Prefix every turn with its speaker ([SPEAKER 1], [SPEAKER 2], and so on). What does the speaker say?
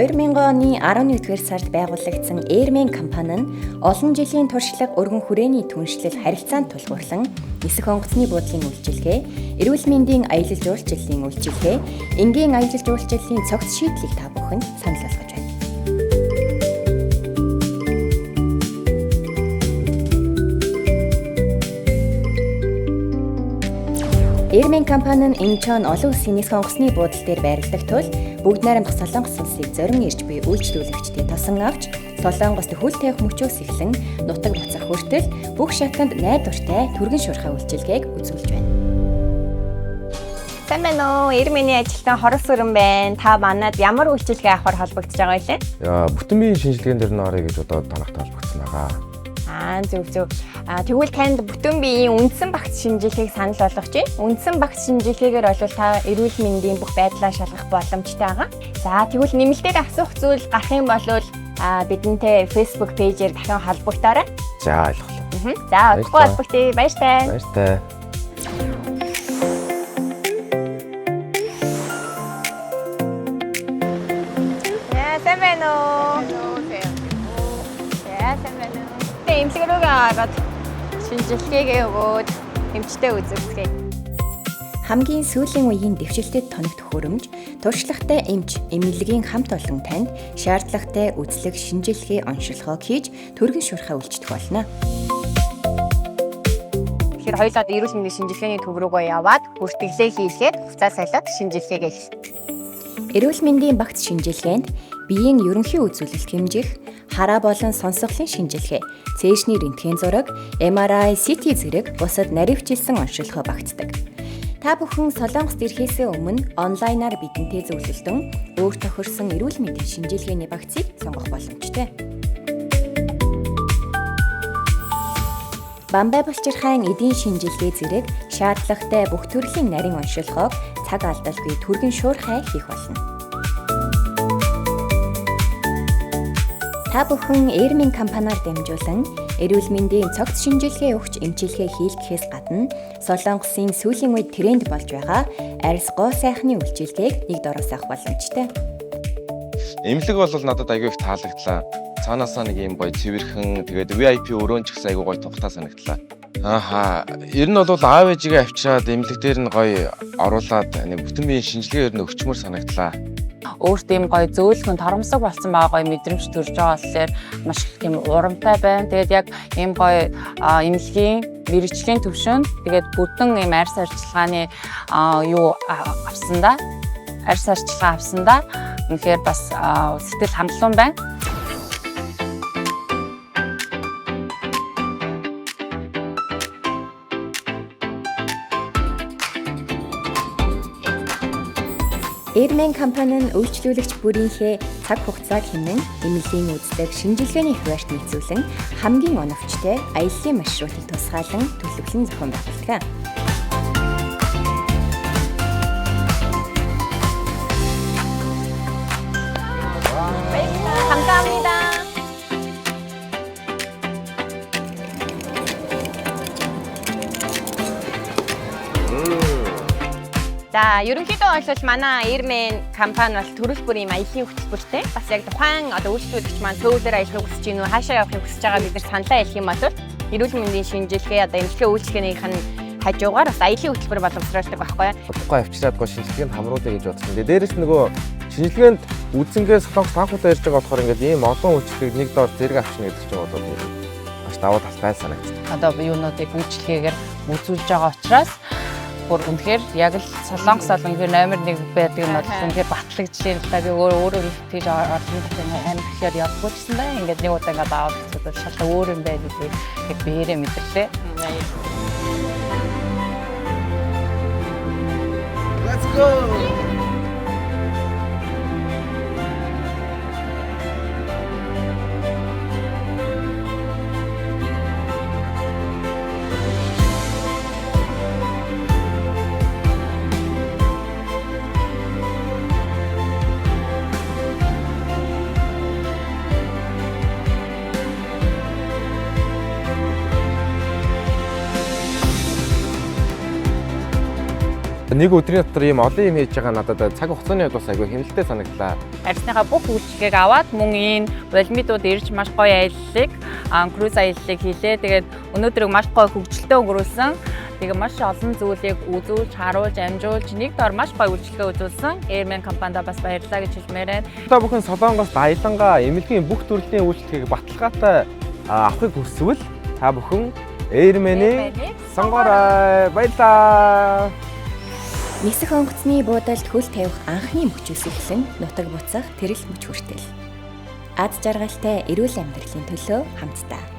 [SPEAKER 1] 2000 оны 11-р сард байгуулагдсан Airmen компани нь олон жилийн туршлага өргөн хүрээний түншлэл харилцаанд тулгуурлан нисэх онгоцны буудлын үйлчилгээ, эрүүл мэндийн аялал жуулчлалын үйлчилгээ, энгийн аялал жуулчлалын цогц шийдлийг та бүхэнд санал болгож байна. Airmen компани нь Инчон олон улсын нисэх онгоцны буудлын дээр байрладаг тул бүгд найрамдах Солонгос улсыг зорин ирж буй үйлчлүүлэгчдийн тосон авч Солонгост хөл тавих мөчөөс эхлэн нутаг буцах хүртэл бүх шатанд найдвартай түргэн шуурхай үйлчилгээг үзүүлж байна. Сайн байна уу? Airmen-ийн ажилтан Хорос Өрөн байна. Та манад ямар үйлчилгээ авахар холбогдож байгаа вэ?
[SPEAKER 2] Бүтэн биеийн шинжилгээнд дэр нөрөө гэж одоо танахт холбогдсон байгаа.
[SPEAKER 1] Зөв. Тэгвэл танд бүтэн биеийн үндсэн багц шинжилгээг санал болгож байна. Үндсэн багц шинжилгээгээр бол та эрүүл мэндийн бүх байдлаа шалгах боломжтой байгаа. За тэгвэл нэмэлтээр асуух зүйл гарах юм бол бидэнтэй Facebook пэйжээр дахин холбогдоорой.
[SPEAKER 2] За ойлголоо.
[SPEAKER 1] За удахгүй холбогдъё. Баяртай.
[SPEAKER 2] Баяртай.
[SPEAKER 1] Сайн байна уу? Сайн байна. Эмчилгээ аваад шинжилгээгээ өгөөд эмчтэй үзүүлцгээе. Хамгийн сүүлийн үеийн дэвшилтэд тоногдох хөрөмж, туршлагатай эмч, эмнэлгийн хамт олон танд шаардлагатай үзлэг шинжилгээ онцлогоо хийж түргэн шуурхай үйлчлэх болно. Тэгэхээр хоёулаа эрүүл мэндийн шинжилгээний төв рүүгээ яваад бүртгэлээ хийлгээд хуцаа сайлаад шинжилгээгээ хийх. Эрүүл мэндийн багц шинжилгээнд биеийн ерөнхий үзүүлэлт хэмжих, хараа болон сонсголын шинжилгээ, цээжний рентген зураг, MRI, CT зэрэг бусад наривчилсан онцлогоо багтдаг. Та бүхэн Солонгост ирэхээс өмнө онлайнаар бидэнтэй зөвлөлдөн өөр тохирсон эрүүл мэндийн шинжилгээний багцыг сонгох боломжтой. Бамбай булчирхайн эдийн шинжилгээ зэрэг шаардлагатай бүх төрлийн нарийн онцлогоог цаг алдалгүй түргэн шуурхай хийх болно. Та бүхэн Airmen компаниар дамжуулан эрүүл мэндийн цогц шинжилгээ өгч эмчилгээ хийлгэхээс гадна Солонгосын сүүлийн үед тренд болж байгаа арьс гоо сайхны үйлчилгээг нэг дороос авах боломжтой.
[SPEAKER 2] Эмнэлэг бол надад аягүй их таалагдлаа. Цаанаасаа нэг юм гоё цэвэрхэн, тэгээд VIP өрөөнд ч гэсэн аягүй гоё тухтай санагдлаа. Ер нь бол аав ээжигээ авчираад эмнэлэг дээр нь гоё оруулаад нэг бүтэн биеийн шинжилгээ ер нь өгчмөр санагдлаа.
[SPEAKER 3] Өөрт ийм гоё зөөлхөн торомсог болсон байгаа гоё мэдрэмж төрж байгаа болохоор маш их тийм урамтай байна. Тэгээд яг ийм гоё эмнэлгийн мэрэгжлийн төвшөнд тэгээд бүтэн ийм арьс арчилгааны арьс арчилгаа авсандаа үнэхээр бас сэтгэл хангалуун байна.
[SPEAKER 1] Airmen компани нь үйлчлүүлэгч бүрийнхээ цаг хугацааг хэмнэн эмнэлгийн үздэг шинжилгээний хуваарьт нийцүүлэн хамгийн оновчтой аяллаа маршрутыг тусгаалan төлөвлөн зохион байгуулдаг. 감사합니다. За, ерөнхийдөө бол манай Airmen компани бол төрөл бүрийн аяллаа хөтөлбөртэй. Бас яг тухайн үйлчлүүлэгч маань цөөлөр аялахыг хүсэж байна уу, хаашаа явахыг хүсэж байгаа бид нар саналаа хэлэх юм бол эрүүл мэндийн шинжилгээ эмнэлгийн үйлчлэгээнийх нь хажуугаар бас аяллаа хөтөлбөр боловсруулдаг байхгүй юу?
[SPEAKER 2] Удахгүй авчираад шинжилгээнд хамруулъя гэж бодсон. Дээрээс нөгөө шинжилгээнд үзэнгээ Солонгос танхуудаа ирж байгаа болохоор ингээд ийм олон үйлчлэгийг нэг доор зэрэг авчна гэдэг чинь одоо маш давуу талтай санагдсан.
[SPEAKER 3] Одоо юунуудыг үйлчлэгээр үзүүлж байгаа учраас бүр үнэхээр яг л Солонгос бол үнэхээр номер 1 байдаг нь бол үнэхээр батлагдчихжээ л да. Би өөрөө тийж олон амир ихээр явахгүй гэсэн бай. Ингээд нэг удаа ингээд аваад үзвэл шал өөр юм байна гэдэг яг биеэрээ мэдэрлээ.
[SPEAKER 4] Let's go.
[SPEAKER 2] Нэг өдрийн дотор ийм олон юм хийж байгаа надад цаг хугацааны хувьд бас айгүй хэмнэлттэй санагдлаа.
[SPEAKER 3] Арьсныхаа бүх үйлчлэгийг аваад мөн энэ волмидууд ирж маш гоё аяллыг, круиз аяллыг хийлээ. Тэгээд өнөөдрийг маш гоё хөгжилтэй өнгөрүүлсэн. Тэгээ маш олон зүйлийг үзүүлж, харуулж, амжуулж, нэг дор маш гоё үйлчлэгээ үзүүлсэн. Airman компанидаа бас баярлалаа гэж хэлмээр байна.
[SPEAKER 2] Та бүхэн Солонгост аялангаа эмнэлгийн бүх төрлийн үйлчлэгийг баталгаатай авахыг хүсвэл та бүхэн Airman-ийг сонгоорой. Баярлалаа.
[SPEAKER 1] Нисэх онгоцны буудалд хөл тавих анхны мөч үсгэлэн нутаг буцах тэрэл мөч хүртэл. Ад жаргалтай эрүүл амьдралын төлөө хамтдаа